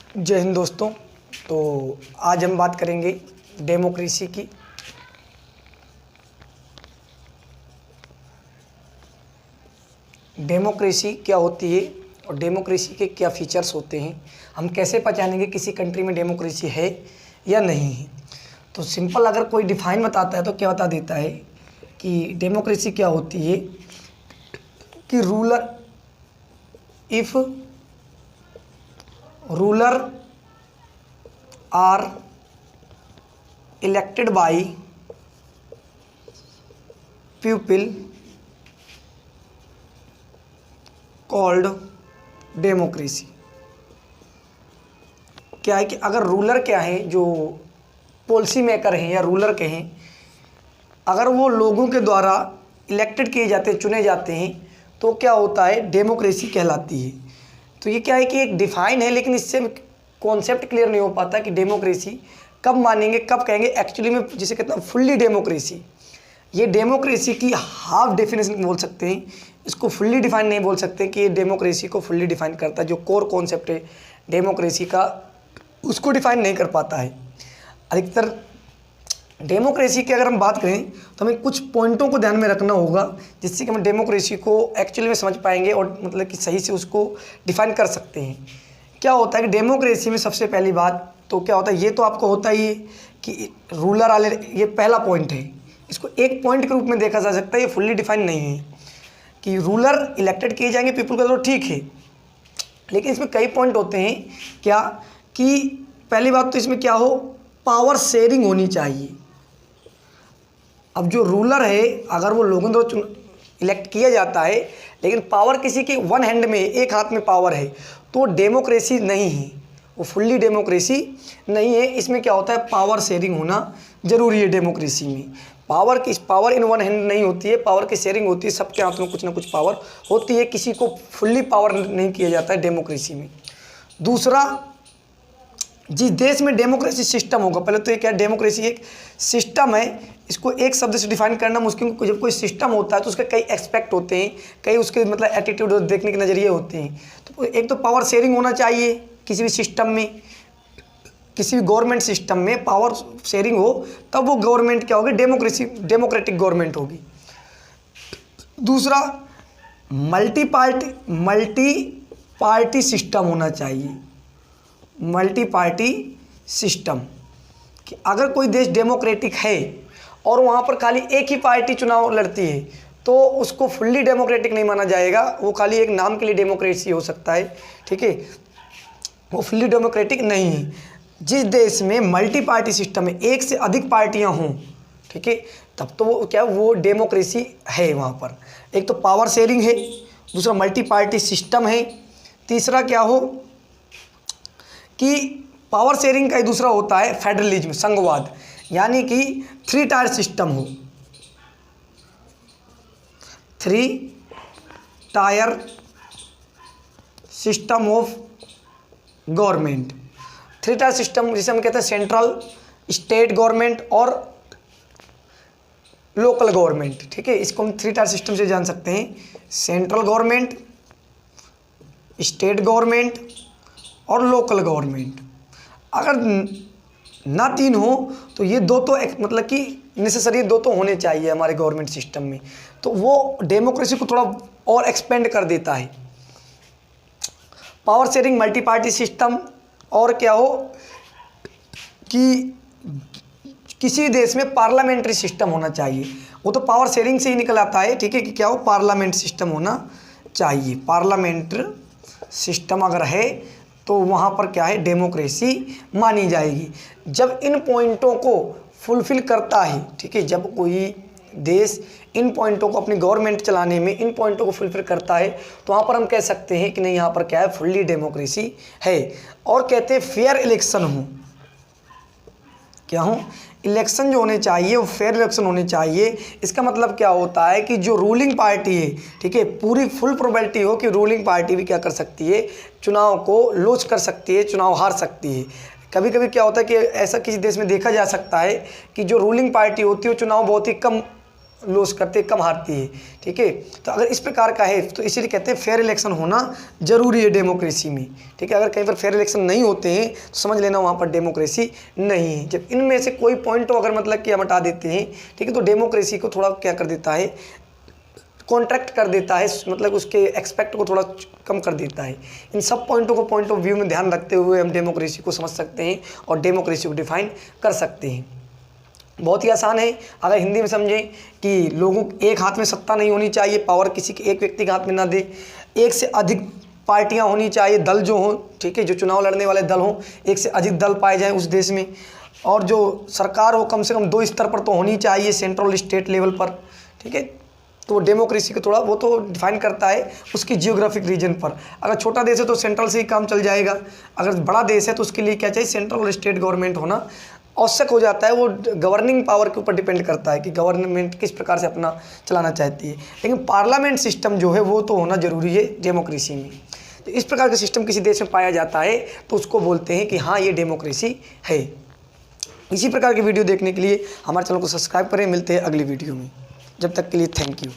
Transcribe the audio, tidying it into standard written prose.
जय हिंद दोस्तों। तो आज हम बात करेंगे डेमोक्रेसी की। डेमोक्रेसी क्या होती है और डेमोक्रेसी के क्या फीचर्स होते हैं, हम कैसे पहचानेंगे किसी कंट्री में डेमोक्रेसी है या नहीं है। तो सिंपल अगर कोई डिफाइन बताता है तो क्या बता देता है कि डेमोक्रेसी क्या होती है कि ruler are elected by people called democracy. क्या है कि अगर रूलर क्या है, जो पॉलिसी मेकर हैं या रूलर के हैं, अगर वो लोगों के द्वारा इलेक्टेड किए जाते हैं, चुने जाते हैं, तो क्या होता है, डेमोक्रेसी कहलाती है। तो ये क्या है कि एक डिफाइन है, लेकिन इससे कॉन्सेप्ट क्लियर नहीं हो पाता कि डेमोक्रेसी कब मानेंगे, कब कहेंगे एक्चुअली में, जिसे कहते हैं फुल्ली डेमोक्रेसी। ये डेमोक्रेसी की हाफ डेफिनेशन बोल सकते हैं, इसको फुल्ली डिफाइन नहीं बोल सकते कि ये डेमोक्रेसी को फुल्ली डिफाइन करता है। जो कोर कॉन्सेप्ट है डेमोक्रेसी का, उसको डिफाइन नहीं कर पाता है। अधिकतर डेमोक्रेसी की अगर हम बात करें तो हमें कुछ पॉइंटों को ध्यान में रखना होगा, जिससे कि हम डेमोक्रेसी को एक्चुअली में समझ पाएंगे और मतलब कि सही से उसको डिफाइन कर सकते हैं। क्या होता है कि डेमोक्रेसी में सबसे पहली बात तो क्या होता है, ये तो आपको होता ही है कि रूलर वाले, ये पहला पॉइंट है। इसको एक पॉइंट के रूप में देखा जा सकता है, ये फुल्ली डिफाइन नहीं है कि रूलर इलेक्टेड किए जाएंगे पीपल का, तो ठीक है, लेकिन इसमें कई पॉइंट होते हैं। क्या कि पहली बात तो इसमें क्या हो, पावर शेयरिंग होनी चाहिए। अब जो रूलर है, अगर वो लोगों द्वारा इलेक्ट किया जाता है, लेकिन पावर किसी के वन हैंड में, एक हाथ में पावर है, तो डेमोक्रेसी नहीं है, वो फुल्ली डेमोक्रेसी नहीं है। इसमें क्या होता है, पावर शेयरिंग होना जरूरी है डेमोक्रेसी में। पावर इन वन हैंड नहीं होती है, पावर की शेयरिंग होती है, सबके हाथ में कुछ ना कुछ पावर होती है, किसी को फुल्ली पावर नहीं किया जाता है डेमोक्रेसी में। दूसरा, जिस देश में डेमोक्रेसी सिस्टम होगा, पहले तो ये क्या, डेमोक्रेसी एक सिस्टम है, इसको एक शब्द से डिफाइन करना मुश्किल। जब कोई सिस्टम होता है तो उसके कई एक्सपेक्ट होते हैं, कई उसके मतलब एटीट्यूड देखने के नज़रिए होते हैं। तो एक तो पावर शेयरिंग होना चाहिए किसी भी सिस्टम में, किसी भी गवर्नमेंट सिस्टम में पावर शेयरिंग हो, तब वो गवर्नमेंट क्या होगी, डेमोक्रेटिक गवर्नमेंट होगी। दूसरा, मल्टी पार्टी सिस्टम होना चाहिए। मल्टी पार्टी सिस्टम कि अगर कोई देश डेमोक्रेटिक है और वहाँ पर खाली एक ही पार्टी चुनाव लड़ती है, तो उसको फुल्ली डेमोक्रेटिक नहीं माना जाएगा, वो खाली एक नाम के लिए डेमोक्रेसी हो सकता है, ठीक है, वो फुल्ली डेमोक्रेटिक नहीं है। जिस देश में मल्टी पार्टी सिस्टम है, एक से अधिक पार्टियाँ हों, ठीक है, तब तो वो क्या, वो डेमोक्रेसी है वहाँ पर। एक तो पावर शेयरिंग है, दूसरा मल्टी पार्टी सिस्टम है, तीसरा क्या हो कि पावर शेयरिंग का ही दूसरा होता है फेडरलिज्म, संघवाद, यानी कि 3 टायर सिस्टम हो, 3 tier system of government. 3 tier system जिसे हम कहते हैं सेंट्रल, स्टेट गवर्नमेंट और लोकल गवर्नमेंट, ठीक है, इसको हम 3 टायर सिस्टम से जान सकते हैं, सेंट्रल गवर्नमेंट, स्टेट गवर्नमेंट और लोकल गवर्नमेंट। अगर ना 3 हो तो ये दो तो मतलब कि नेसेसरी, 2 तो होने चाहिए हमारे गवर्नमेंट सिस्टम में, तो वो डेमोक्रेसी को थोड़ा और एक्सपेंड कर देता है। Power sharing, multi party system, और क्या हो कि किसी देश में पार्लियामेंट्री सिस्टम होना चाहिए। वो तो पावर शेयरिंग से ही निकल आता है, ठीक है, कि क्या हो, पार्लियामेंट सिस्टम होना चाहिए। पार्लियामेंट्री सिस्टम अगर है तो वहाँ पर क्या है, डेमोक्रेसी मानी जाएगी। जब इन पॉइंटों को फुलफिल करता है, ठीक है, जब कोई देश इन पॉइंटों को अपनी गवर्नमेंट चलाने में इन पॉइंटों को फुलफिल करता है, तो वहाँ पर हम कह सकते हैं कि नहीं, यहाँ पर क्या है, फुल्ली डेमोक्रेसी है। और कहते हैं फेयर इलेक्शन हो, क्या हो, इलेक्शन जो होने चाहिए वो फेयर इलेक्शन होने चाहिए। इसका मतलब क्या होता है कि जो रूलिंग पार्टी है, ठीक है, पूरी फुल प्रोबेबिलिटी हो कि रूलिंग पार्टी भी क्या कर सकती है, चुनाव को लॉस कर सकती है, चुनाव हार सकती है। कभी कभी क्या होता है कि ऐसा किसी देश में देखा जा सकता है कि जो रूलिंग पार्टी होती है वो चुनाव बहुत ही कम लॉस करती है, कम हारती है। ठीक है, तो अगर इस प्रकार का है तो इसीलिए कहते हैं फेयर इलेक्शन होना जरूरी है डेमोक्रेसी में। ठीक है, अगर कहीं पर फेयर इलेक्शन नहीं होते हैं तो समझ लेना वहाँ पर डेमोक्रेसी नहीं है। जब इनमें से कोई पॉइंट अगर मतलब कि हम हटा देते हैं, ठीक है, तो डेमोक्रेसी को थोड़ा क्या कर देता है, कॉन्ट्रैक्ट कर देता है, मतलब उसके एक्सपेक्ट को थोड़ा कम कर देता है। इन सब पॉइंटों को पॉइंट ऑफ व्यू में ध्यान रखते हुए हम डेमोक्रेसी को समझ सकते हैं और डेमोक्रेसी को डिफाइन कर सकते हैं। बहुत ही आसान है अगर हिंदी में समझें कि लोगों एक हाथ में सत्ता नहीं होनी चाहिए, पावर किसी के एक व्यक्ति के हाथ में ना दे, एक से अधिक पार्टियां होनी चाहिए, दल जो हों, ठीक है, जो चुनाव लड़ने वाले दल हों, एक से अधिक दल पाए जाएं उस देश में, और जो सरकार हो कम से कम 2 स्तर पर तो होनी चाहिए, सेंट्रल स्टेट लेवल पर। ठीक है, तो डेमोक्रेसी को थोड़ा वो तो डिफाइन करता है उसकी जियोग्राफिक रीजन पर। अगर छोटा देश है तो सेंट्रल से ही काम चल जाएगा, अगर बड़ा देश है तो उसके लिए क्या चाहिए, सेंट्रल और स्टेट गवर्नमेंट होना आवश्यक हो जाता है। वो गवर्निंग पावर के ऊपर डिपेंड करता है कि गवर्नमेंट किस प्रकार से अपना चलाना चाहती है, लेकिन पार्लियामेंट सिस्टम जो है वो तो होना ज़रूरी है डेमोक्रेसी में। तो इस प्रकार का सिस्टम किसी देश में पाया जाता है तो उसको बोलते हैं कि हाँ ये डेमोक्रेसी है। इसी प्रकार की वीडियो देखने के लिए हमारे चैनल को सब्सक्राइब करें। मिलते हैं अगली वीडियो में, जब तक के लिए थैंक यू।